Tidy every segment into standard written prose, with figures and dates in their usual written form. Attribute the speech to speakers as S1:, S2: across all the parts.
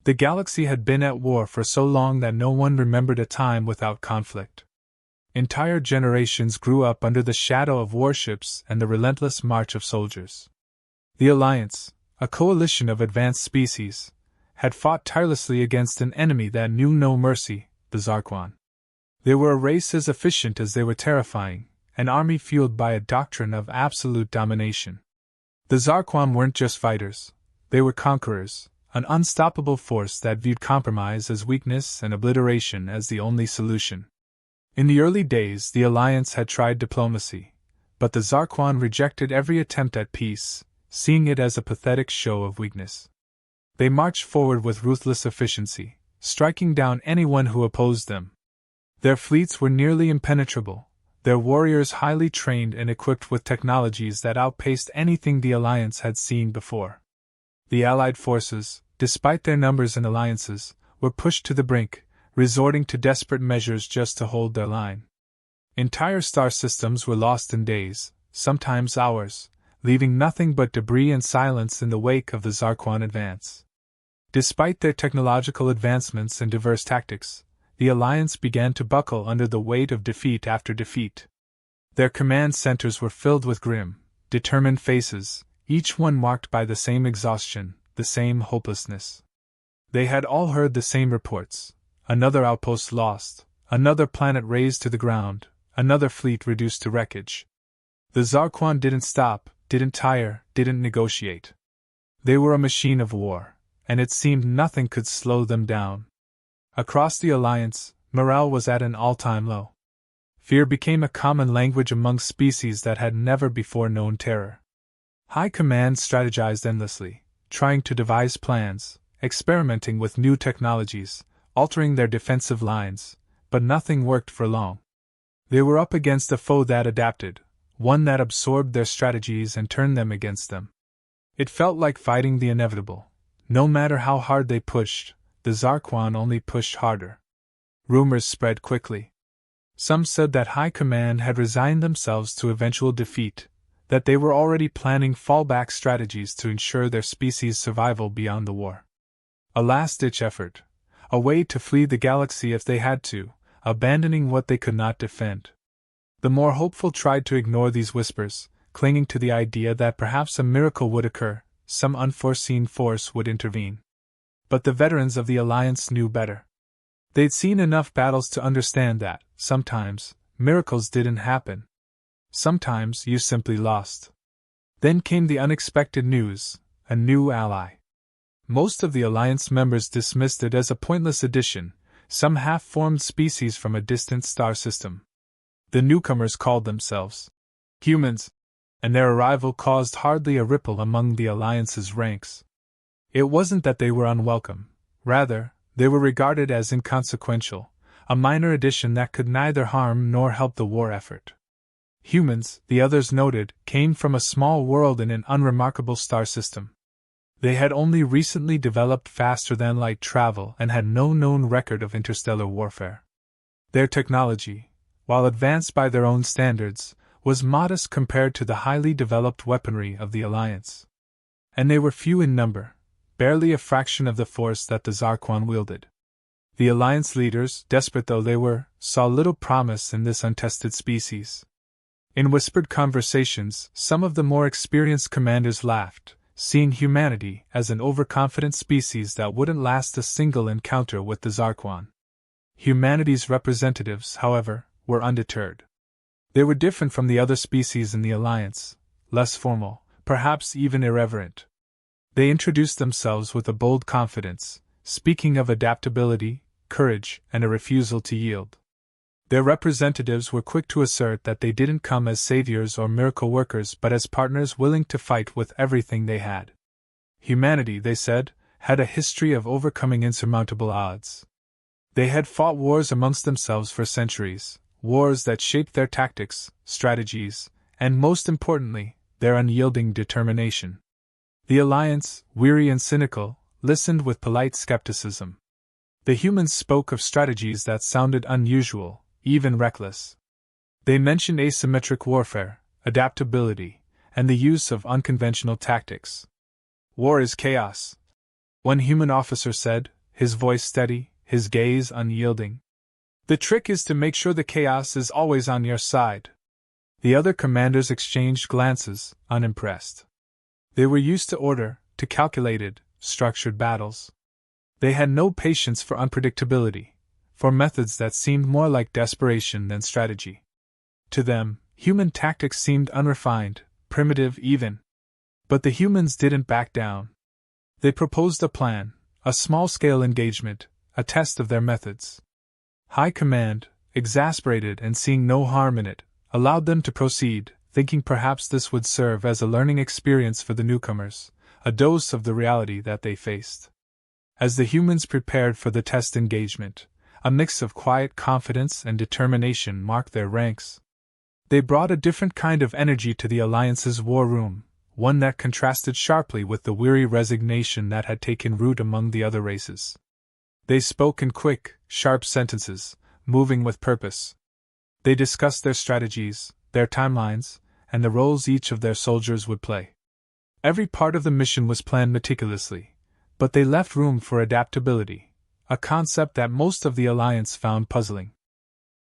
S1: The galaxy had been at war for so long that no one remembered a time without conflict. Entire generations grew up under the shadow of warships and the relentless march of soldiers. The Alliance, a coalition of advanced species, had fought tirelessly against an enemy that knew no mercy, the Zarquan. They were a race as efficient as they were terrifying, an army fueled by a doctrine of absolute domination. The Zarquan weren't just fighters, they were conquerors, an unstoppable force that viewed compromise as weakness and obliteration as the only solution. In the early days, the Alliance had tried diplomacy, but the Zarquan rejected every attempt at peace, seeing it as a pathetic show of weakness. They marched forward with ruthless efficiency, striking down anyone who opposed them. Their fleets were nearly impenetrable, their warriors highly trained and equipped with technologies that outpaced anything the Alliance had seen before. The Allied forces, despite their numbers and alliances, were pushed to the brink, resorting to desperate measures just to hold their line. Entire star systems were lost in days, sometimes hours, leaving nothing but debris and silence in the wake of the Zarquan advance. Despite their technological advancements and diverse tactics, the Alliance began to buckle under the weight of defeat after defeat. Their command centers were filled with grim, determined faces, each one marked by the same exhaustion, the same hopelessness. They had all heard the same reports: another outpost lost, another planet razed to the ground, another fleet reduced to wreckage. The Zarquan didn't stop, didn't tire, didn't negotiate. They were a machine of war, and it seemed nothing could slow them down. Across the Alliance, morale was at an all-time low. Fear became a common language among species that had never before known terror. High Command strategized endlessly, trying to devise plans, experimenting with new technologies, altering their defensive lines, but nothing worked for long. They were up against a foe that adapted, one that absorbed their strategies and turned them against them. It felt like fighting the inevitable. No matter how hard they pushed, the Zarquan only pushed harder. Rumors spread quickly. Some said that High Command had resigned themselves to eventual defeat, that they were already planning fallback strategies to ensure their species' survival beyond the war. A last-ditch effort, a way to flee the galaxy if they had to, abandoning what they could not defend. The more hopeful tried to ignore these whispers, clinging to the idea that perhaps a miracle would occur, some unforeseen force would intervene. But the veterans of the Alliance knew better. They'd seen enough battles to understand that, sometimes, miracles didn't happen. Sometimes you simply lost. Then came the unexpected news: a new ally. Most of the Alliance members dismissed it as a pointless addition, some half-formed species from a distant star system. The newcomers called themselves humans, and their arrival caused hardly a ripple among the Alliance's ranks. It wasn't that they were unwelcome, rather, they were regarded as inconsequential, a minor addition that could neither harm nor help the war effort. Humans, the others noted, came from a small world in an unremarkable star system. They had only recently developed faster-than-light travel and had no known record of interstellar warfare. Their technology, while advanced by their own standards, was modest compared to the highly developed weaponry of the Alliance. And they were few in number, barely a fraction of the force that the Zarquan wielded. The Alliance leaders, desperate though they were, saw little promise in this untested species. In whispered conversations, some of the more experienced commanders laughed, seeing humanity as an overconfident species that wouldn't last a single encounter with the Zarquan. Humanity's representatives, however, were undeterred. They were different from the other species in the Alliance, less formal, perhaps even irreverent. They introduced themselves with a bold confidence, speaking of adaptability, courage, and a refusal to yield. Their representatives were quick to assert that they didn't come as saviors or miracle workers but as partners willing to fight with everything they had. Humanity, they said, had a history of overcoming insurmountable odds. They had fought wars amongst themselves for centuries, wars that shaped their tactics, strategies, and most importantly, their unyielding determination. The Alliance, weary and cynical, listened with polite skepticism. The humans spoke of strategies that sounded unusual, even reckless. They mentioned asymmetric warfare, adaptability, and the use of unconventional tactics. War is chaos, One human officer said, his voice steady, his gaze unyielding. The trick is to make sure the chaos is always on your side. The other commanders exchanged glances, unimpressed. They were used to order, to calculated, structured battles. They had no patience for unpredictability, for methods that seemed more like desperation than strategy. To them, human tactics seemed unrefined, primitive even. But the humans didn't back down. They proposed a plan, a small-scale engagement, a test of their methods. High Command, exasperated and seeing no harm in it, allowed them to proceed, thinking perhaps this would serve as a learning experience for the newcomers, a dose of the reality that they faced. As the humans prepared for the test engagement, a mix of quiet confidence and determination marked their ranks. They brought a different kind of energy to the Alliance's war room, one that contrasted sharply with the weary resignation that had taken root among the other races. They spoke in quick, sharp sentences, moving with purpose. They discussed their strategies, their timelines, and the roles each of their soldiers would play. Every part of the mission was planned meticulously, but they left room for adaptability, a concept that most of the Alliance found puzzling.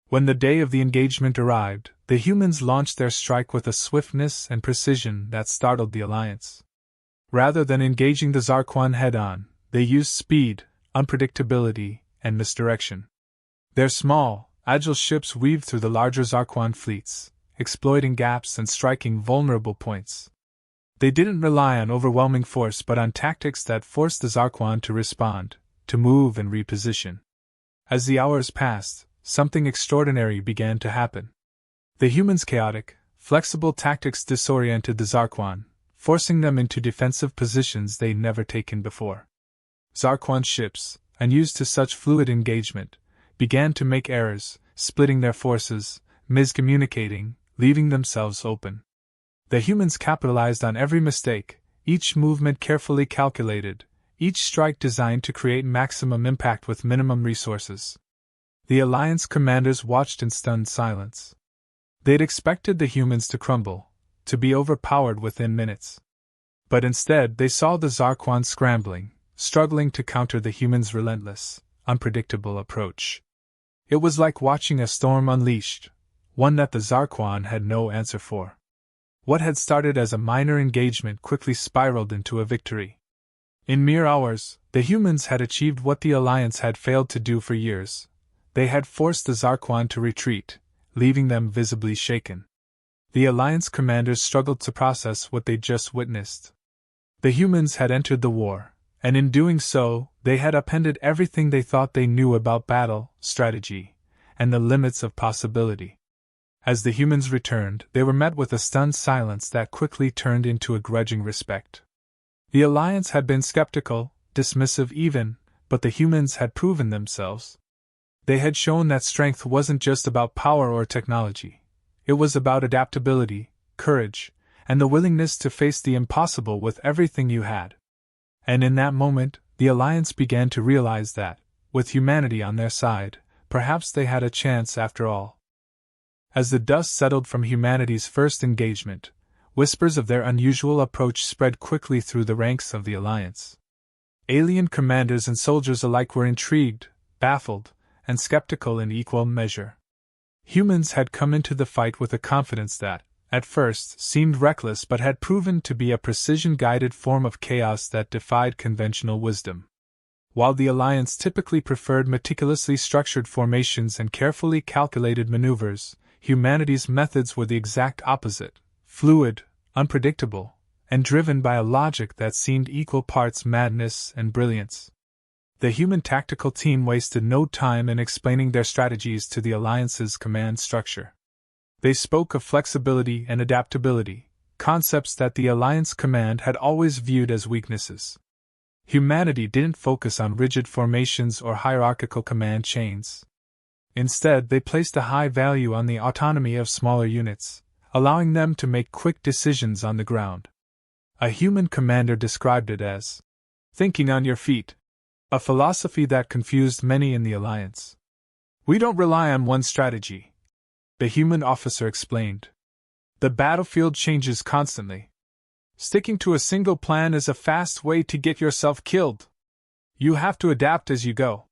S1: When the day of the engagement arrived, the humans launched their strike with a swiftness and precision that startled the Alliance. Rather than engaging the Zarquan head-on, they used speed, unpredictability, and misdirection. Their small, agile ships weaved through the larger Zarquan fleets, exploiting gaps and striking vulnerable points. They didn't rely on overwhelming force but on tactics that forced the Zarquan to respond, to move and reposition. As the hours passed, something extraordinary began to happen. The humans' chaotic, flexible tactics disoriented the Zarquan, forcing them into defensive positions they'd never taken before. Zarquan ships, unused to such fluid engagement, began to make errors, splitting their forces, miscommunicating, leaving themselves open. The humans capitalized on every mistake, each movement carefully calculated, each strike designed to create maximum impact with minimum resources. The Alliance commanders watched in stunned silence. They'd expected the humans to crumble, to be overpowered within minutes. But instead they saw the Zarquan scrambling, struggling to counter the humans' relentless, unpredictable approach. It was like watching a storm unleashed, one that the Zarquan had no answer for. What had started as a minor engagement quickly spiraled into a victory. In mere hours, the humans had achieved what the Alliance had failed to do for years. They had forced the Zarquan to retreat, leaving them visibly shaken. The Alliance commanders struggled to process what they'd just witnessed. The humans had entered the war, and in doing so, they had upended everything they thought they knew about battle, strategy, and the limits of possibility. As the humans returned, they were met with a stunned silence that quickly turned into a grudging respect. The Alliance had been skeptical, dismissive even, but the humans had proven themselves. They had shown that strength wasn't just about power or technology. It was about adaptability, courage, and the willingness to face the impossible with everything you had. And in that moment, the Alliance began to realize that, with humanity on their side, perhaps they had a chance after all. As the dust settled from humanity's first engagement, whispers of their unusual approach spread quickly through the ranks of the Alliance. Alien commanders and soldiers alike were intrigued, baffled, and skeptical in equal measure. Humans had come into the fight with a confidence that, at first, seemed reckless but had proven to be a precision-guided form of chaos that defied conventional wisdom. While the Alliance typically preferred meticulously structured formations and carefully calculated maneuvers, humanity's methods were the exact opposite, fluid, unpredictable, and driven by a logic that seemed equal parts madness and brilliance. The human tactical team wasted no time in explaining their strategies to the Alliance's command structure. They spoke of flexibility and adaptability, concepts that the Alliance command had always viewed as weaknesses. Humanity didn't focus on rigid formations or hierarchical command chains. Instead, they placed a high value on the autonomy of smaller units, allowing them to make quick decisions on the ground. A human commander described it as thinking on your feet, a philosophy that confused many in the Alliance. "We don't rely on one strategy," the human officer explained. "The battlefield changes constantly. Sticking to a single plan is a fast way to get yourself killed." You have to adapt as you go.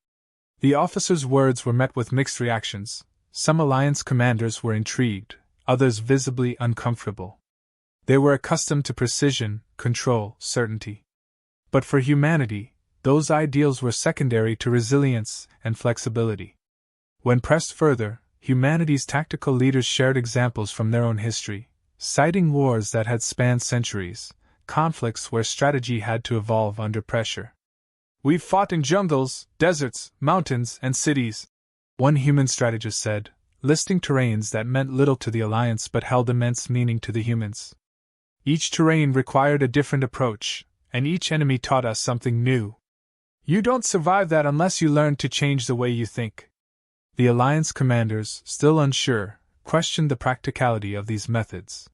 S1: The officer's words were met with mixed reactions. Some Alliance commanders were intrigued, others visibly uncomfortable. They were accustomed to precision, control, certainty. But for humanity, those ideals were secondary to resilience and flexibility. When pressed further, humanity's tactical leaders shared examples from their own history, citing wars that had spanned centuries, conflicts where strategy had to evolve under pressure. We've fought in jungles, deserts, mountains, and cities, one human strategist said, listing terrains that meant little to the Alliance but held immense meaning to the humans. Each terrain required a different approach, and each enemy taught us something new. You don't survive that unless you learn to change the way you think. The Alliance commanders, still unsure, questioned the practicality of these methods.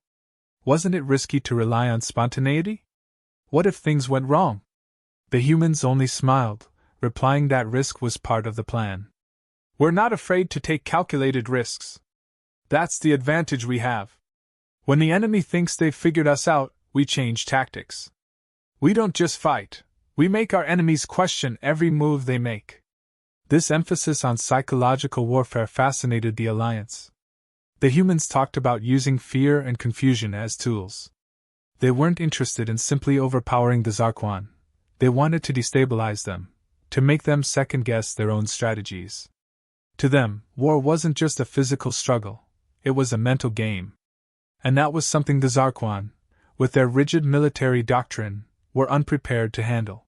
S1: Wasn't it risky to rely on spontaneity? What if things went wrong? The humans only smiled, replying that risk was part of the plan. We're not afraid to take calculated risks. That's the advantage we have. When the enemy thinks they've figured us out, we change tactics. We don't just fight, we make our enemies question every move they make. This emphasis on psychological warfare fascinated the Alliance. The humans talked about using fear and confusion as tools. They weren't interested in simply overpowering the Zarquan. They wanted to destabilize them, to make them second-guess their own strategies. To them, war wasn't just a physical struggle, it was a mental game. And that was something the Zarquan, with their rigid military doctrine, were unprepared to handle.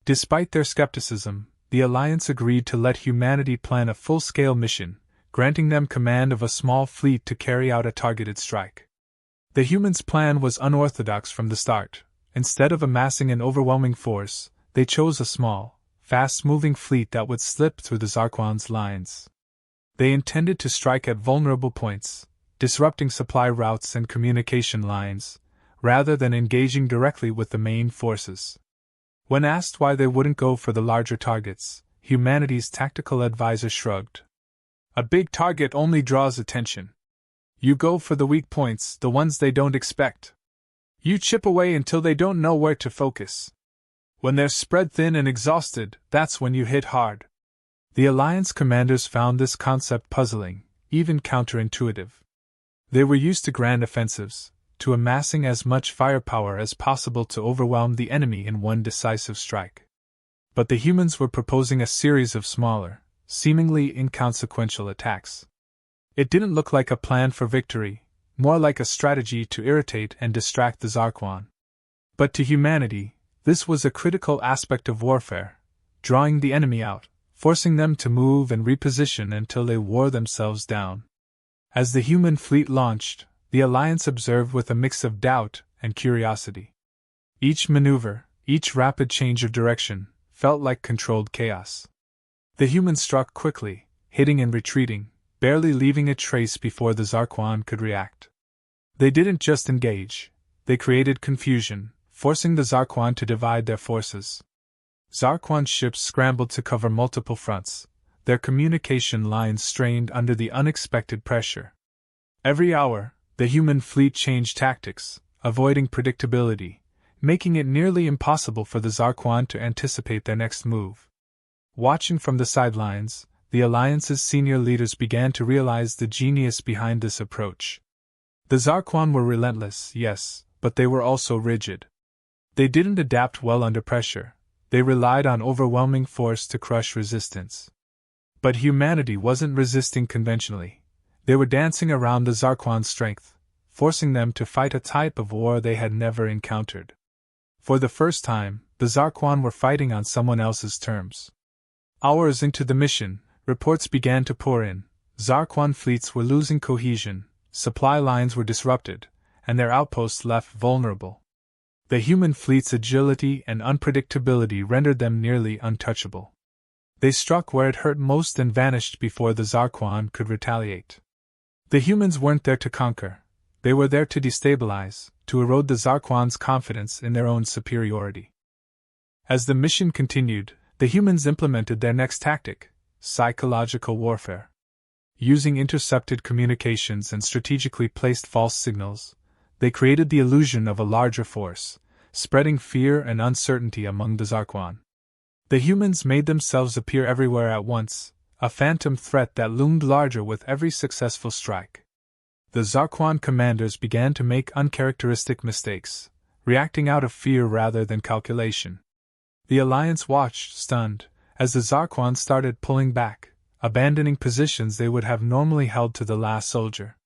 S1: Despite their skepticism, the Alliance agreed to let humanity plan a full-scale mission, granting them command of a small fleet to carry out a targeted strike. The humans' plan was unorthodox from the start. Instead of amassing an overwhelming force, they chose a small, fast-moving fleet that would slip through the Zarquan's lines. They intended to strike at vulnerable points, disrupting supply routes and communication lines, rather than engaging directly with the main forces. When asked why they wouldn't go for the larger targets, humanity's tactical advisor shrugged. A big target only draws attention. You go for the weak points, the ones they don't expect. You chip away until they don't know where to focus. When they're spread thin and exhausted, that's when you hit hard. The Alliance commanders found this concept puzzling, even counterintuitive. They were used to grand offensives, to amassing as much firepower as possible to overwhelm the enemy in one decisive strike. But the humans were proposing a series of smaller, seemingly inconsequential attacks. It didn't look like a plan for victory, more like a strategy to irritate and distract the Zarquan. But to humanity, this was a critical aspect of warfare, drawing the enemy out, forcing them to move and reposition until they wore themselves down. As the human fleet launched, the Alliance observed with a mix of doubt and curiosity. Each maneuver, each rapid change of direction, felt like controlled chaos. The humans struck quickly, hitting and retreating, barely leaving a trace before the Zarquan could react. They didn't just engage, they created confusion, forcing the Zarquan to divide their forces. Zarquan ships scrambled to cover multiple fronts, their communication lines strained under the unexpected pressure. Every hour, the human fleet changed tactics, avoiding predictability, making it nearly impossible for the Zarquan to anticipate their next move. Watching from the sidelines, the Alliance's senior leaders began to realize the genius behind this approach. The Zarquan were relentless, yes, but they were also rigid. They didn't adapt well under pressure, they relied on overwhelming force to crush resistance. But humanity wasn't resisting conventionally. They were dancing around the Zarquan's strength, forcing them to fight a type of war they had never encountered. For the first time, the Zarquan were fighting on someone else's terms. Hours into the mission, reports began to pour in. Zarquan fleets were losing cohesion, supply lines were disrupted, and their outposts left vulnerable. The human fleet's agility and unpredictability rendered them nearly untouchable. They struck where it hurt most and vanished before the Zarquan could retaliate. The humans weren't there to conquer, they were there to destabilize, to erode the Zarquan's confidence in their own superiority. As the mission continued, the humans implemented their next tactic: psychological warfare. Using intercepted communications and strategically placed false signals, they created the illusion of a larger force, spreading fear and uncertainty among the Zarquan. The humans made themselves appear everywhere at once, a phantom threat that loomed larger with every successful strike. The Zarquan commanders began to make uncharacteristic mistakes, reacting out of fear rather than calculation. The Alliance watched, stunned, as the Zarquan started pulling back, abandoning positions they would have normally held to the last soldier.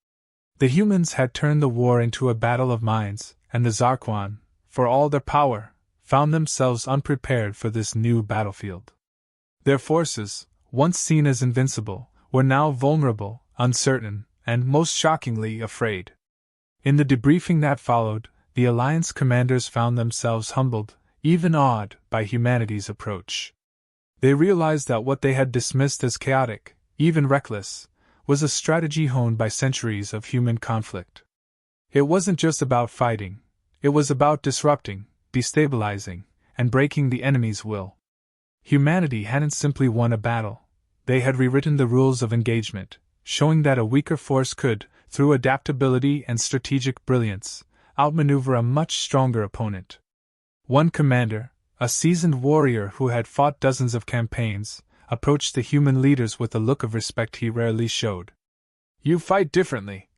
S1: The humans had turned the war into a battle of minds, and the Zarquan, for all their power, found themselves unprepared for this new battlefield. Their forces, once seen as invincible, were now vulnerable, uncertain, and most shockingly afraid. In the debriefing that followed, the Alliance commanders found themselves humbled, even awed, by humanity's approach. They realized that what they had dismissed as chaotic, even reckless, was a strategy honed by centuries of human conflict. It wasn't just about fighting, it was about disrupting, destabilizing, and breaking the enemy's will. Humanity hadn't simply won a battle, they had rewritten the rules of engagement, showing that a weaker force could, through adaptability and strategic brilliance, outmaneuver a much stronger opponent. One commander, a seasoned warrior who had fought dozens of campaigns, approached the human leaders with a look of respect he rarely showed. "You fight differently,"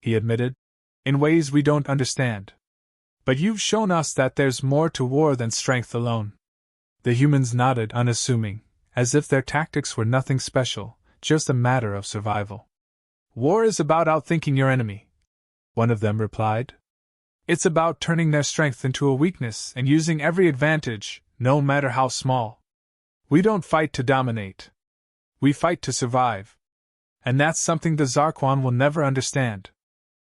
S1: he admitted, "in ways we don't understand. But you've shown us that there's more to war than strength alone." The humans nodded unassuming, as if their tactics were nothing special, just a matter of survival. "War is about outthinking your enemy," one of them replied. "It's about turning their strength into a weakness and using every advantage, no matter how small. We don't fight to dominate. We fight to survive. And that's something the Zarquan will never understand."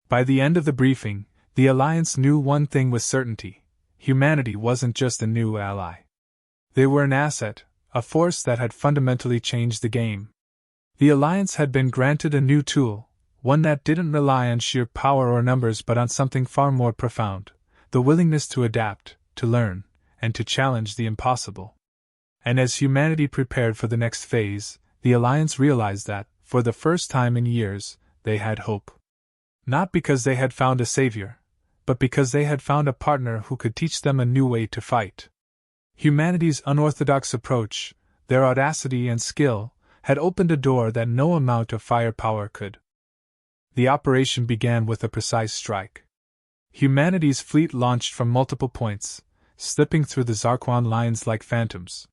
S1: By the end of the briefing, the Alliance knew one thing with certainty: humanity wasn't just a new ally. They were an asset, a force that had fundamentally changed the game. The Alliance had been granted a new tool, one that didn't rely on sheer power or numbers but on something far more profound: the willingness to adapt, to learn, and to challenge the impossible. And as humanity prepared for the next phase, the Alliance realized that, for the first time in years, they had hope. Not because they had found a savior, but because they had found a partner who could teach them a new way to fight. Humanity's unorthodox approach, their audacity and skill, had opened a door that no amount of firepower could. The operation began with a precise strike. Humanity's fleet launched from multiple points, slipping through the Zarquan lines like phantoms.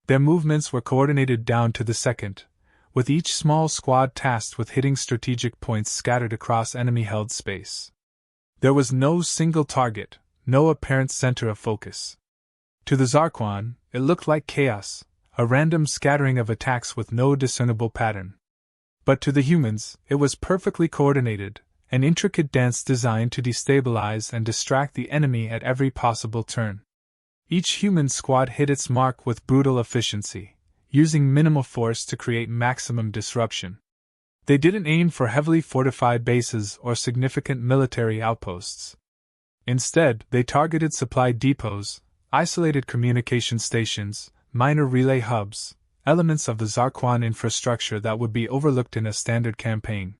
S1: Their movements were coordinated down to the second, with each small squad tasked with hitting strategic points scattered across enemy-held space. There was no single target, no apparent center of focus. To the Zarquan, it looked like chaos, a random scattering of attacks with no discernible pattern. But to the humans, it was perfectly coordinated, an intricate dance designed to destabilize and distract the enemy at every possible turn. Each human squad hit its mark with brutal efficiency, using minimal force to create maximum disruption. They didn't aim for heavily fortified bases or significant military outposts. Instead, they targeted supply depots, isolated communication stations, minor relay hubs, elements of the Zarquan infrastructure that would be overlooked in a standard campaign.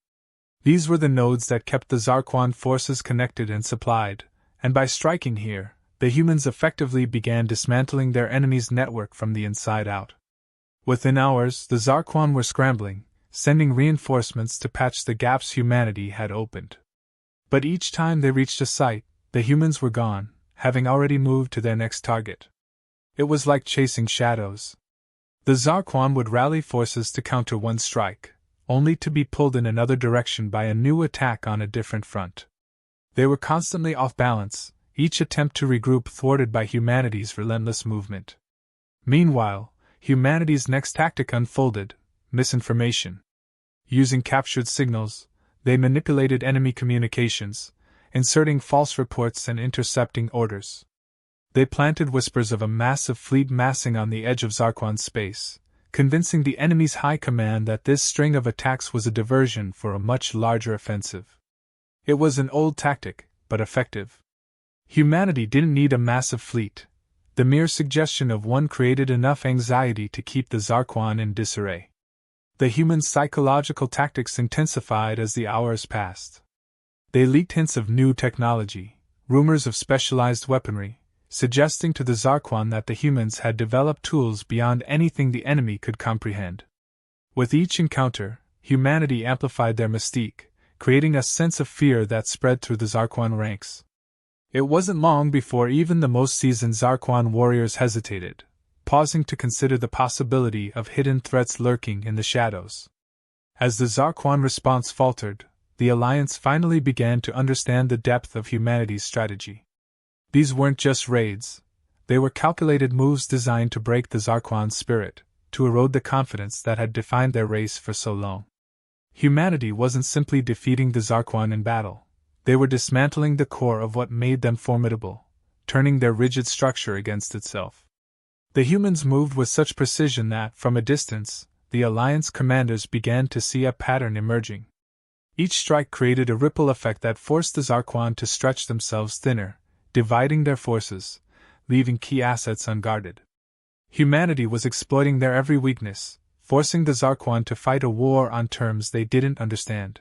S1: These were the nodes that kept the Zarquan forces connected and supplied, and by striking here, the humans effectively began dismantling their enemy's network from the inside out. Within hours, the Zarquan were scrambling, sending reinforcements to patch the gaps humanity had opened. But each time they reached a site, the humans were gone, having already moved to their next target. It was like chasing shadows. The Zarquan would rally forces to counter one strike, only to be pulled in another direction by a new attack on a different front. They were constantly off balance, each attempt to regroup thwarted by humanity's relentless movement. Meanwhile, humanity's next tactic unfolded: misinformation. Using captured signals, they manipulated enemy communications, inserting false reports and intercepting orders. They planted whispers of a massive fleet massing on the edge of Zarquan space, convincing the enemy's high command that this string of attacks was a diversion for a much larger offensive. It was an old tactic, but effective. Humanity didn't need a massive fleet. The mere suggestion of one created enough anxiety to keep the Zarquan in disarray. The human psychological tactics intensified as the hours passed. They leaked hints of new technology, rumors of specialized weaponry, suggesting to the Zarquan that the humans had developed tools beyond anything the enemy could comprehend. With each encounter, humanity amplified their mystique, creating a sense of fear that spread through the Zarquan ranks. It wasn't long before even the most seasoned Zarquan warriors hesitated, pausing to consider the possibility of hidden threats lurking in the shadows. As the Zarquan response faltered, the Alliance finally began to understand the depth of humanity's strategy. These weren't just raids, they were calculated moves designed to break the Zarquan's spirit, to erode the confidence that had defined their race for so long. Humanity wasn't simply defeating the Zarquan in battle, they were dismantling the core of what made them formidable, turning their rigid structure against itself. The humans moved with such precision that, from a distance, the Alliance commanders began to see a pattern emerging. Each strike created a ripple effect that forced the Zarquan to stretch themselves thinner, dividing their forces, leaving key assets unguarded. Humanity was exploiting their every weakness, forcing the Zarquan to fight a war on terms they didn't understand.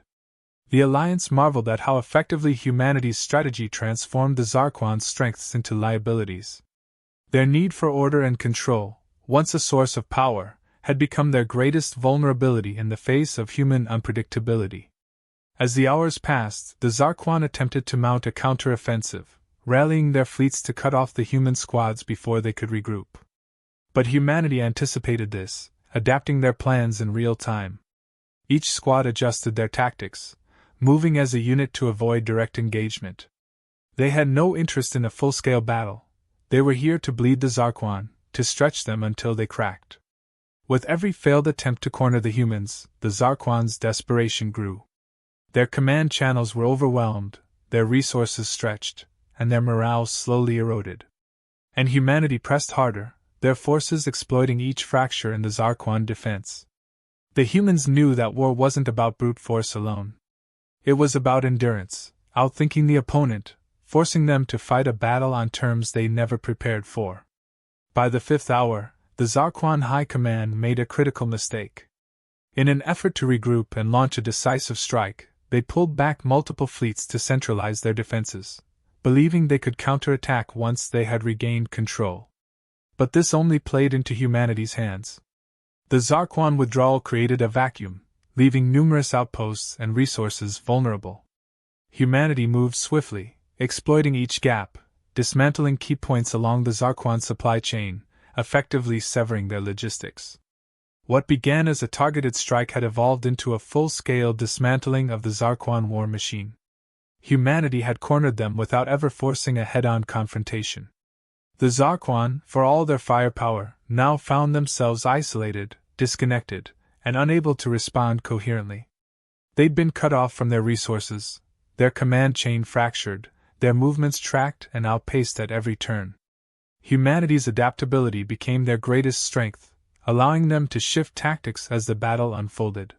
S1: The Alliance marveled at how effectively humanity's strategy transformed the Zarquan's strengths into liabilities. Their need for order and control, once a source of power, had become their greatest vulnerability in the face of human unpredictability. As the hours passed, the Zarquan attempted to mount a counter-offensive, rallying their fleets to cut off the human squads before they could regroup. But humanity anticipated this, adapting their plans in real time. Each squad adjusted their tactics, moving as a unit to avoid direct engagement. They had no interest in a full-scale battle. They were here to bleed the Zarquan, to stretch them until they cracked. With every failed attempt to corner the humans, the Zarquan's desperation grew. Their command channels were overwhelmed, their resources stretched, and their morale slowly eroded. And humanity pressed harder, their forces exploiting each fracture in the Zarquan defense. The humans knew that war wasn't about brute force alone. It was about endurance, outthinking the opponent, forcing them to fight a battle on terms they never prepared for. By the 5th hour, the Zarquan High Command made a critical mistake. In an effort to regroup and launch a decisive strike, they pulled back multiple fleets to centralize their defenses, believing they could counterattack once they had regained control. But this only played into humanity's hands. The Zarquan withdrawal created a vacuum, leaving numerous outposts and resources vulnerable. Humanity moved swiftly, exploiting each gap, dismantling key points along the Zarquan supply chain, effectively severing their logistics. What began as a targeted strike had evolved into a full-scale dismantling of the Zarquan war machine. Humanity had cornered them without ever forcing a head-on confrontation. The Zarquan, for all their firepower, now found themselves isolated, disconnected, and unable to respond coherently. They'd been cut off from their resources, their command chain fractured, their movements tracked and outpaced at every turn. Humanity's adaptability became their greatest strength, allowing them to shift tactics as the battle unfolded.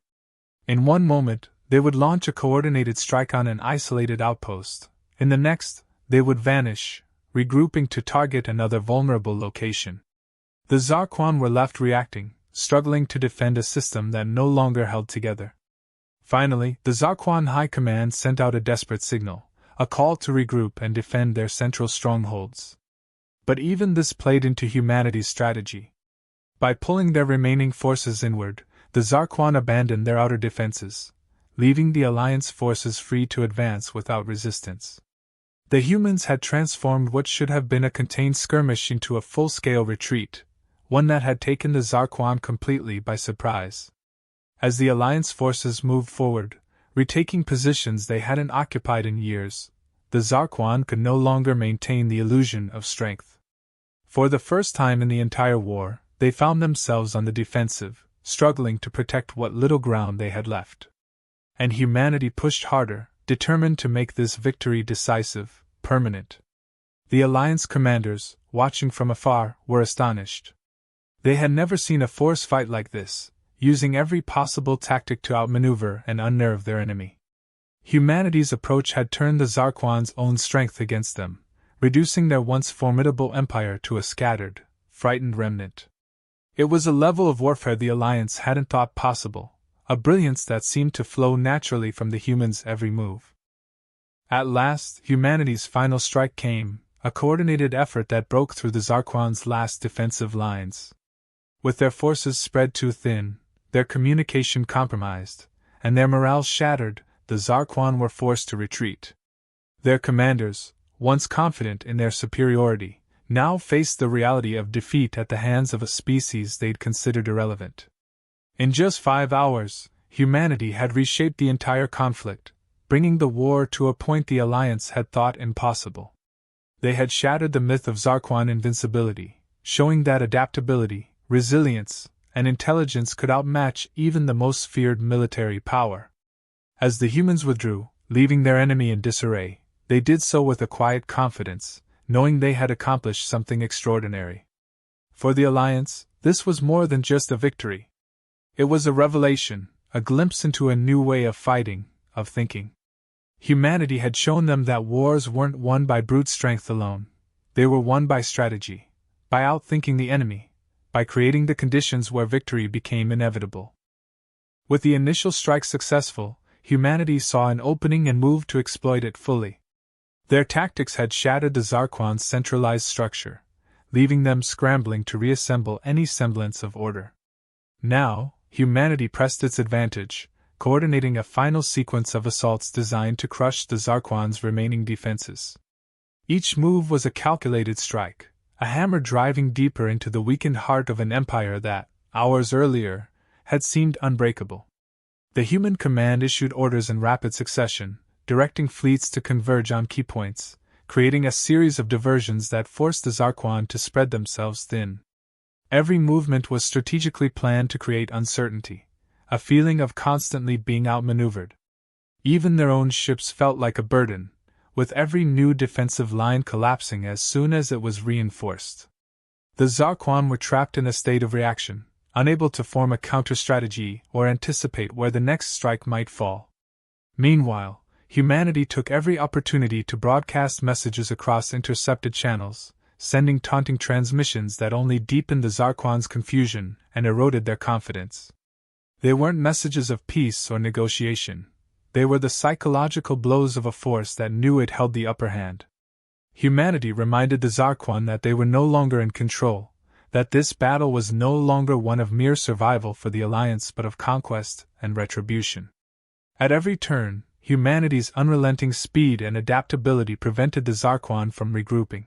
S1: In one moment, they would launch a coordinated strike on an isolated outpost. In the next, they would vanish, regrouping to target another vulnerable location. The Zarquan were left reacting, struggling to defend a system that no longer held together. Finally, the Zarquan High Command sent out a desperate signal, a call to regroup and defend their central strongholds. But even this played into humanity's strategy. By pulling their remaining forces inward, the Zarquan abandoned their outer defenses, leaving the Alliance forces free to advance without resistance. The humans had transformed what should have been a contained skirmish into a full-scale retreat, one that had taken the Zarquan completely by surprise. As the Alliance forces moved forward, retaking positions they hadn't occupied in years, the Zarquan could no longer maintain the illusion of strength. For the first time in the entire war, they found themselves on the defensive, struggling to protect what little ground they had left. And humanity pushed harder, determined to make this victory decisive, permanent. The Alliance commanders, watching from afar, were astonished. They had never seen a force fight like this, using every possible tactic to outmaneuver and unnerve their enemy. Humanity's approach had turned the Zarquan's own strength against them, reducing their once formidable empire to a scattered, frightened remnant. It was a level of warfare the Alliance hadn't thought possible, a brilliance that seemed to flow naturally from the humans' every move. At last, humanity's final strike came, a coordinated effort that broke through the Zarquan's last defensive lines. With their forces spread too thin, their communication compromised, and their morale shattered, the Zarquan were forced to retreat. Their commanders, once confident in their superiority, now faced the reality of defeat at the hands of a species they'd considered irrelevant. In just 5 hours, humanity had reshaped the entire conflict, bringing the war to a point the Alliance had thought impossible. They had shattered the myth of Zarquan invincibility, showing that adaptability, resilience, and intelligence could outmatch even the most feared military power. As the humans withdrew, leaving their enemy in disarray, they did so with a quiet confidence, knowing they had accomplished something extraordinary. For the Alliance, this was more than just a victory. It was a revelation, a glimpse into a new way of fighting, of thinking. Humanity had shown them that wars weren't won by brute strength alone. They were won by strategy, by outthinking the enemy, by creating the conditions where victory became inevitable. With the initial strike successful, humanity saw an opening and moved to exploit it fully. Their tactics had shattered the Zarquan's centralized structure, leaving them scrambling to reassemble any semblance of order. Now, humanity pressed its advantage, coordinating a final sequence of assaults designed to crush the Zarquan's remaining defenses. Each move was a calculated strike, a hammer driving deeper into the weakened heart of an empire that, hours earlier, had seemed unbreakable. The human command issued orders in rapid succession, directing fleets to converge on key points, creating a series of diversions that forced the Zarquan to spread themselves thin. Every movement was strategically planned to create uncertainty, a feeling of constantly being outmaneuvered. Even their own ships felt like a burden, with every new defensive line collapsing as soon as it was reinforced. The Zarquan were trapped in a state of reaction, unable to form a counter-strategy or anticipate where the next strike might fall. Meanwhile, humanity took every opportunity to broadcast messages across intercepted channels, sending taunting transmissions that only deepened the Zarquan's confusion and eroded their confidence. They weren't messages of peace or negotiation. They were the psychological blows of a force that knew it held the upper hand. Humanity reminded the Zarquan that they were no longer in control, that this battle was no longer one of mere survival for the Alliance but of conquest and retribution. At every turn, humanity's unrelenting speed and adaptability prevented the Zarquan from regrouping.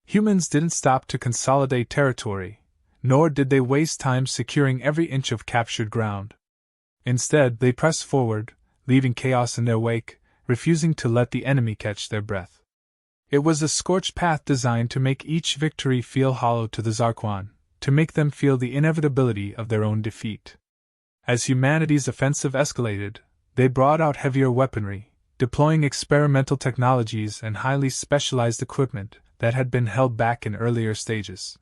S1: Humans didn't stop to consolidate territory, nor did they waste time securing every inch of captured ground. Instead, they pressed forward, leaving chaos in their wake, refusing to let the enemy catch their breath. It was a scorched path designed to make each victory feel hollow to the Zarquan, to make them feel the inevitability of their own defeat. As humanity's offensive escalated, they brought out heavier weaponry, deploying experimental technologies and highly specialized equipment that had been held back in earlier stages.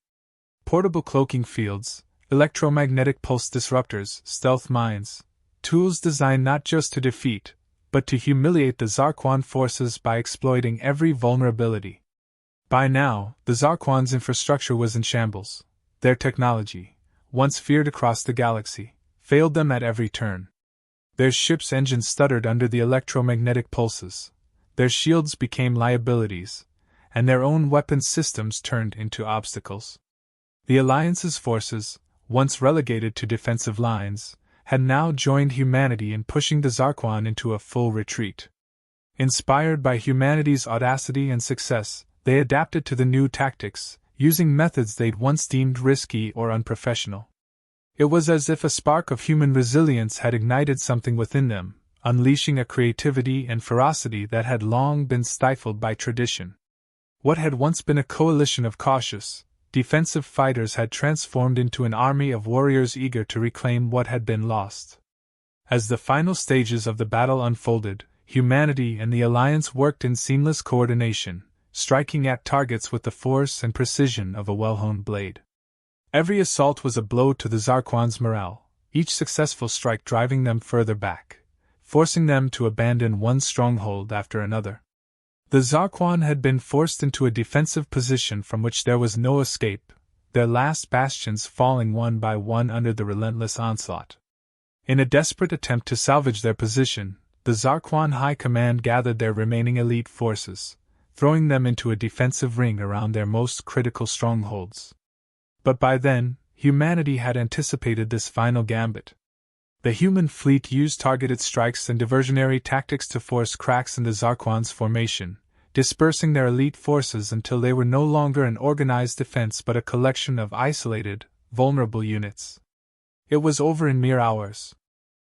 S1: Portable cloaking fields, electromagnetic pulse disruptors, stealth mines, tools designed not just to defeat, but to humiliate the Zarquan forces by exploiting every vulnerability. By now, the Zarquan's infrastructure was in shambles. Their technology, once feared across the galaxy, failed them at every turn. Their ship's engines stuttered under the electromagnetic pulses, their shields became liabilities, and their own weapon systems turned into obstacles. The Alliance's forces, once relegated to defensive lines, had now joined humanity in pushing the Zarquan into a full retreat. Inspired by humanity's audacity and success, they adapted to the new tactics, using methods they'd once deemed risky or unprofessional. It was as if a spark of human resilience had ignited something within them, unleashing a creativity and ferocity that had long been stifled by tradition. What had once been a coalition of cautious, defensive fighters had transformed into an army of warriors eager to reclaim what had been lost. As the final stages of the battle unfolded, humanity and the Alliance worked in seamless coordination, striking at targets with the force and precision of a well-honed blade. Every assault was a blow to the Zarquan's morale, each successful strike driving them further back, forcing them to abandon one stronghold after another. The Zarquan had been forced into a defensive position from which there was no escape, their last bastions falling one by one under the relentless onslaught. In a desperate attempt to salvage their position, the Zarquan High Command gathered their remaining elite forces, throwing them into a defensive ring around their most critical strongholds. But by then, humanity had anticipated this final gambit. The human fleet used targeted strikes and diversionary tactics to force cracks in the Zarquan's formation, dispersing their elite forces until they were no longer an organized defense but a collection of isolated, vulnerable units. It was over in mere hours.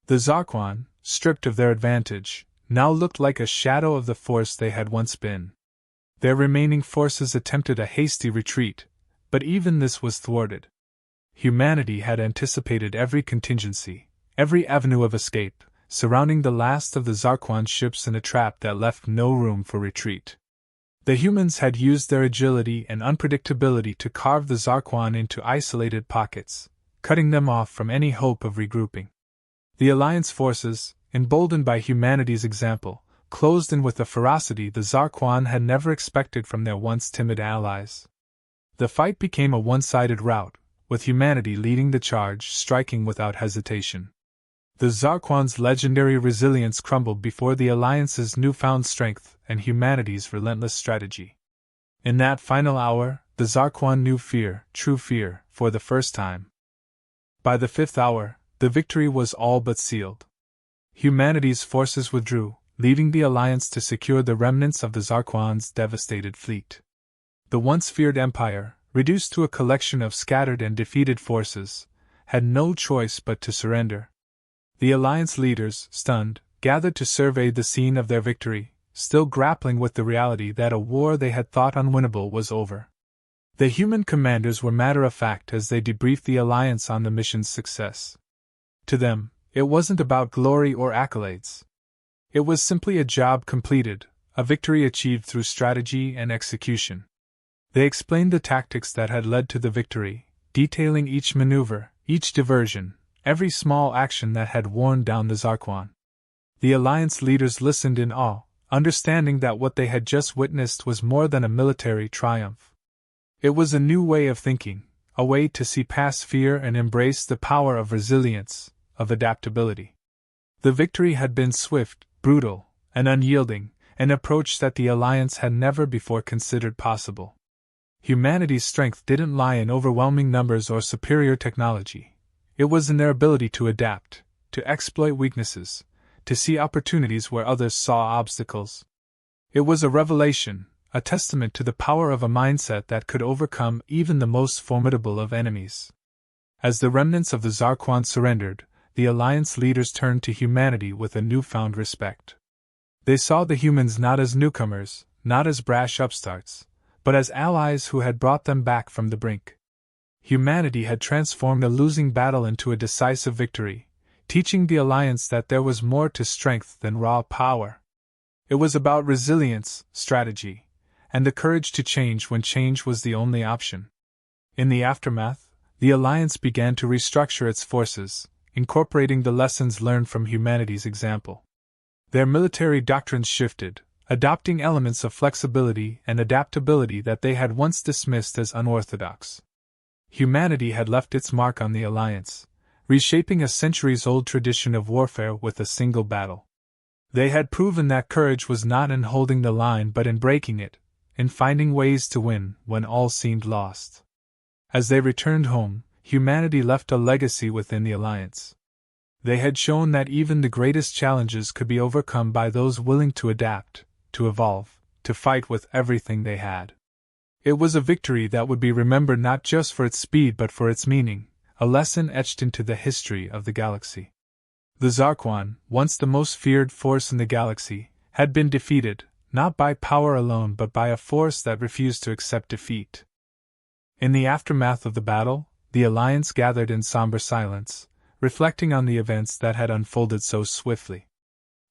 S1: The Zarquan, stripped of their advantage, now looked like a shadow of the force they had once been. Their remaining forces attempted a hasty retreat, but even this was thwarted. Humanity had anticipated every contingency, every avenue of escape, surrounding the last of the Zarquan ships in a trap that left no room for retreat. The humans had used their agility and unpredictability to carve the Zarquan into isolated pockets, cutting them off from any hope of regrouping. The Alliance forces, emboldened by humanity's example, closed in with a ferocity the Zarquan had never expected from their once timid allies. The fight became a one-sided rout, with humanity leading the charge, striking without hesitation. The Zarquan's legendary resilience crumbled before the Alliance's newfound strength and humanity's relentless strategy. In that final hour, the Zarquan knew fear, true fear, for the first time. By the fifth hour, the victory was all but sealed. Humanity's forces withdrew, leaving the Alliance to secure the remnants of the Zarquan's devastated fleet. The once feared empire, reduced to a collection of scattered and defeated forces, had no choice but to surrender. The Alliance leaders, stunned, gathered to survey the scene of their victory, still grappling with the reality that a war they had thought unwinnable was over. The human commanders were matter-of-fact as they debriefed the Alliance on the mission's success. To them, it wasn't about glory or accolades. It was simply a job completed, a victory achieved through strategy and execution. They explained the tactics that had led to the victory, detailing each maneuver, each diversion, every small action that had worn down the Zarquan. The Alliance leaders listened in awe, understanding that what they had just witnessed was more than a military triumph. It was a new way of thinking, a way to see past fear and embrace the power of resilience, of adaptability. The victory had been swift, brutal, and unyielding, an approach that the Alliance had never before considered possible. Humanity's strength didn't lie in overwhelming numbers or superior technology. It was in their ability to adapt, to exploit weaknesses, to see opportunities where others saw obstacles. It was a revelation, a testament to the power of a mindset that could overcome even the most formidable of enemies. As the remnants of the Zarquan surrendered, the Alliance leaders turned to humanity with a newfound respect. They saw the humans not as newcomers, not as brash upstarts, but as allies who had brought them back from the brink. Humanity had transformed a losing battle into a decisive victory, teaching the Alliance that there was more to strength than raw power. It was about resilience, strategy, and the courage to change when change was the only option. In the aftermath, the Alliance began to restructure its forces, incorporating the lessons learned from humanity's example. Their military doctrines shifted, adopting elements of flexibility and adaptability that they had once dismissed as unorthodox. Humanity had left its mark on the Alliance, reshaping a centuries-old tradition of warfare with a single battle. They had proven that courage was not in holding the line but in breaking it, in finding ways to win when all seemed lost. As they returned home, humanity left a legacy within the Alliance. They had shown that even the greatest challenges could be overcome by those willing to adapt, to evolve, to fight with everything they had. It was a victory that would be remembered not just for its speed but for its meaning, a lesson etched into the history of the galaxy. The Zarquan, once the most feared force in the galaxy, had been defeated, not by power alone but by a force that refused to accept defeat. In the aftermath of the battle, the Alliance gathered in somber silence, reflecting on the events that had unfolded so swiftly.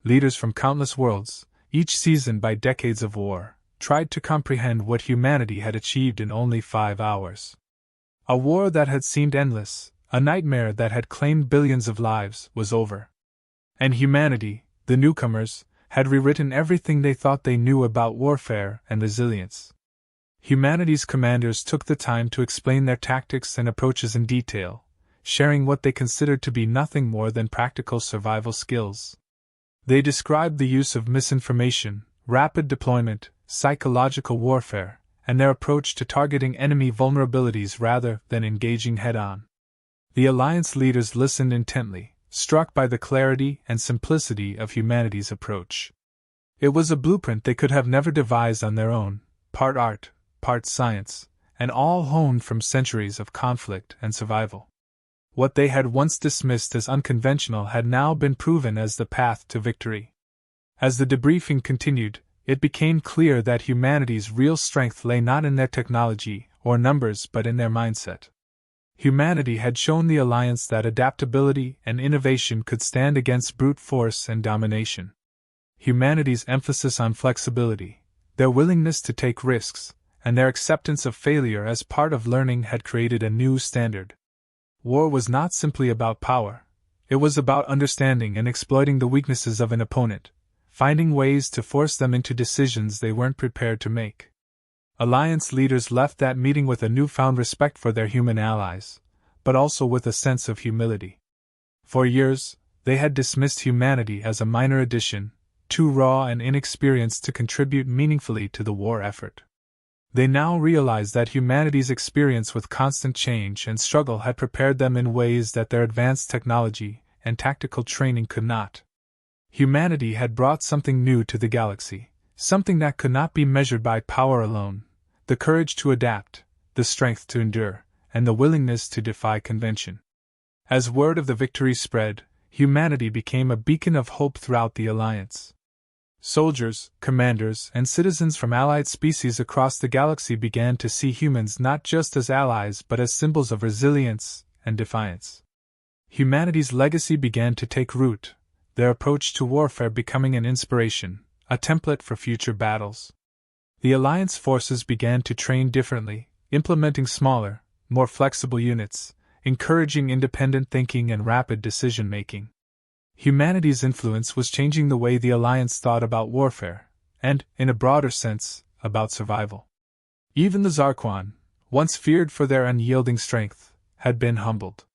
S1: Leaders from countless worlds, each seasoned by decades of war, tried to comprehend what humanity had achieved in only 5 hours. A war that had seemed endless, a nightmare that had claimed billions of lives, was over. And humanity, the newcomers, had rewritten everything they thought they knew about warfare and resilience. Humanity's commanders took the time to explain their tactics and approaches in detail, sharing what they considered to be nothing more than practical survival skills. They described the use of misinformation, rapid deployment, psychological warfare, and their approach to targeting enemy vulnerabilities rather than engaging head-on. The Alliance leaders listened intently, struck by the clarity and simplicity of humanity's approach. It was a blueprint they could have never devised on their own, part art, part science, and all honed from centuries of conflict and survival. What they had once dismissed as unconventional had now been proven as the path to victory. As the debriefing continued, it became clear that humanity's real strength lay not in their technology or numbers but in their mindset. Humanity had shown the Alliance that adaptability and innovation could stand against brute force and domination. Humanity's emphasis on flexibility, their willingness to take risks, and their acceptance of failure as part of learning had created a new standard. War was not simply about power, it was about understanding and exploiting the weaknesses of an opponent, finding ways to force them into decisions they weren't prepared to make. Alliance leaders left that meeting with a newfound respect for their human allies, but also with a sense of humility. For years, they had dismissed humanity as a minor addition, too raw and inexperienced to contribute meaningfully to the war effort. They now realized that humanity's experience with constant change and struggle had prepared them in ways that their advanced technology and tactical training could not. Humanity had brought something new to the galaxy, something that could not be measured by power alone: the courage to adapt, the strength to endure, and the willingness to defy convention. As word of the victory spread, humanity became a beacon of hope throughout the Alliance. Soldiers, commanders, and citizens from allied species across the galaxy began to see humans not just as allies but as symbols of resilience and defiance. Humanity's legacy began to take root, their approach to warfare becoming an inspiration, a template for future battles. The Alliance forces began to train differently, implementing smaller, more flexible units, encouraging independent thinking and rapid decision-making. Humanity's influence was changing the way the Alliance thought about warfare, and, in a broader sense, about survival. Even the Zarquan, once feared for their unyielding strength, had been humbled.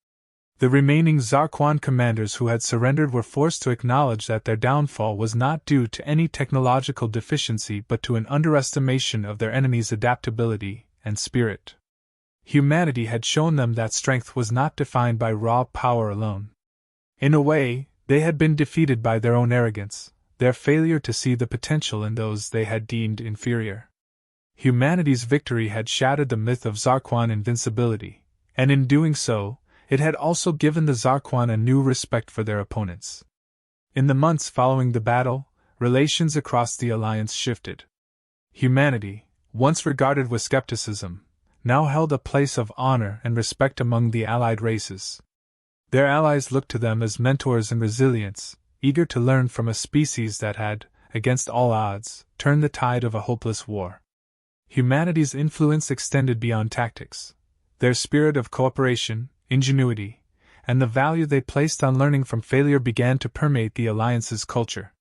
S1: The remaining Zarquan commanders who had surrendered were forced to acknowledge that their downfall was not due to any technological deficiency but to an underestimation of their enemy's adaptability and spirit. Humanity had shown them that strength was not defined by raw power alone. In a way, they had been defeated by their own arrogance, their failure to see the potential in those they had deemed inferior. Humanity's victory had shattered the myth of Zarquan invincibility, and in doing so, it had also given the Zarquan a new respect for their opponents. In the months following the battle, relations across the Alliance shifted. Humanity, once regarded with skepticism, now held a place of honor and respect among the allied races. Their allies looked to them as mentors in resilience, eager to learn from a species that had, against all odds, turned the tide of a hopeless war. Humanity's influence extended beyond tactics. Their spirit of cooperation, ingenuity, and the value they placed on learning from failure began to permeate the Alliance's culture.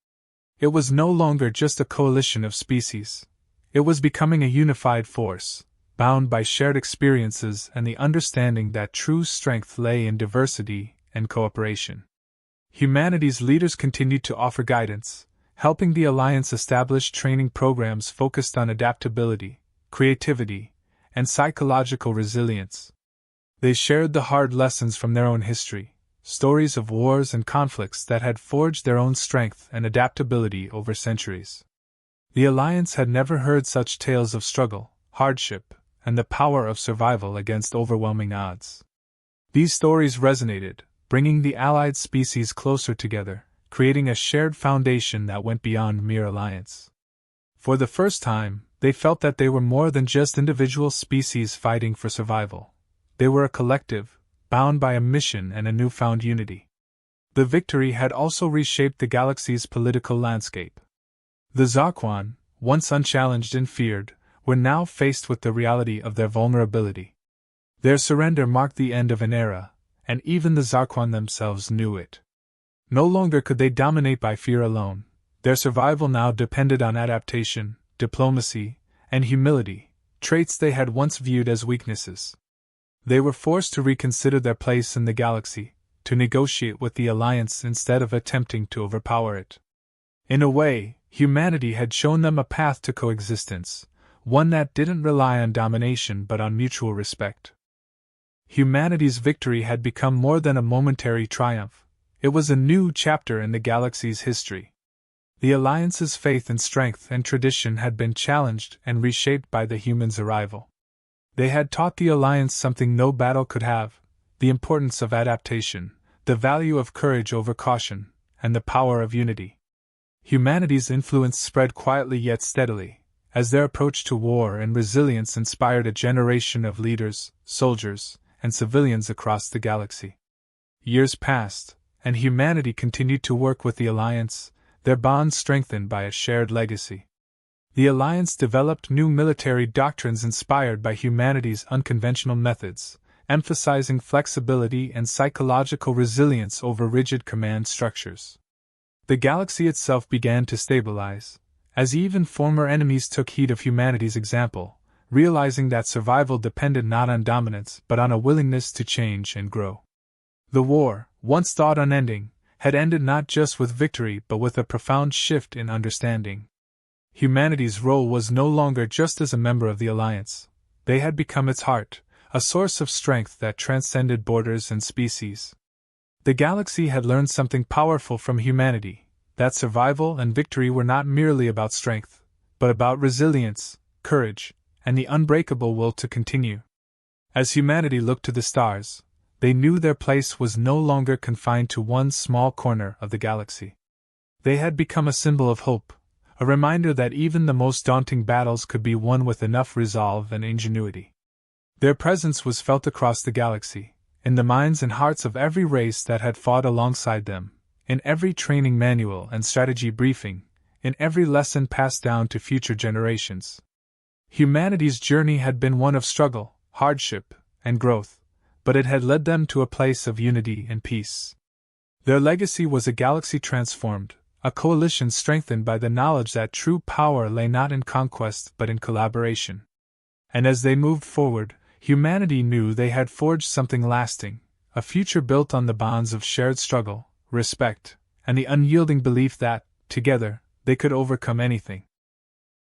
S1: It was no longer just a coalition of species. It was becoming a unified force, bound by shared experiences and the understanding that true strength lay in diversity and cooperation. Humanity's leaders continued to offer guidance, helping the Alliance establish training programs focused on adaptability, creativity, and psychological resilience. They shared the hard lessons from their own history, stories of wars and conflicts that had forged their own strength and adaptability over centuries. The Alliance had never heard such tales of struggle, hardship, and the power of survival against overwhelming odds. These stories resonated, bringing the allied species closer together, creating a shared foundation that went beyond mere alliance. For the first time, they felt that they were more than just individual species fighting for survival. They were a collective, bound by a mission and a newfound unity. The victory had also reshaped the galaxy's political landscape. The Zarquan, once unchallenged and feared, were now faced with the reality of their vulnerability. Their surrender marked the end of an era, and even the Zarquan themselves knew it. No longer could they dominate by fear alone. Their survival now depended on adaptation, diplomacy, and humility, traits they had once viewed as weaknesses. They were forced to reconsider their place in the galaxy, to negotiate with the Alliance instead of attempting to overpower it. In a way, Humanity had shown them a path to coexistence, one that didn't rely on domination but on mutual respect. Humanity's victory had become more than a momentary triumph. It was a new chapter in the galaxy's history. The Alliance's faith in strength and tradition had been challenged and reshaped by the humans' arrival. They had taught the Alliance something no battle could have: the importance of adaptation, the value of courage over caution, and the power of unity. Humanity's influence spread quietly yet steadily, as their approach to war and resilience inspired a generation of leaders, soldiers, and civilians across the galaxy. Years passed, and humanity continued to work with the Alliance, their bonds strengthened by a shared legacy. The Alliance developed new military doctrines inspired by humanity's unconventional methods, emphasizing flexibility and psychological resilience over rigid command structures. The galaxy itself began to stabilize, as even former enemies took heed of humanity's example, realizing that survival depended not on dominance but on a willingness to change and grow. The war, once thought unending, had ended not just with victory but with a profound shift in understanding. Humanity's role was no longer just as a member of the Alliance. They had become its heart, a source of strength that transcended borders and species. The galaxy had learned something powerful from humanity: that survival and victory were not merely about strength, but about resilience, courage, and the unbreakable will to continue. As humanity looked to the stars, they knew their place was no longer confined to one small corner of the galaxy. They had become a symbol of hope, a reminder that even the most daunting battles could be won with enough resolve and ingenuity. Their presence was felt across the galaxy, in the minds and hearts of every race that had fought alongside them, in every training manual and strategy briefing, in every lesson passed down to future generations. Humanity's journey had been one of struggle, hardship, and growth, but it had led them to a place of unity and peace. Their legacy was a galaxy transformed, a coalition strengthened by the knowledge that true power lay not in conquest but in collaboration. And as they moved forward, humanity knew they had forged something lasting, a future built on the bonds of shared struggle, respect, and the unyielding belief that, together, they could overcome anything.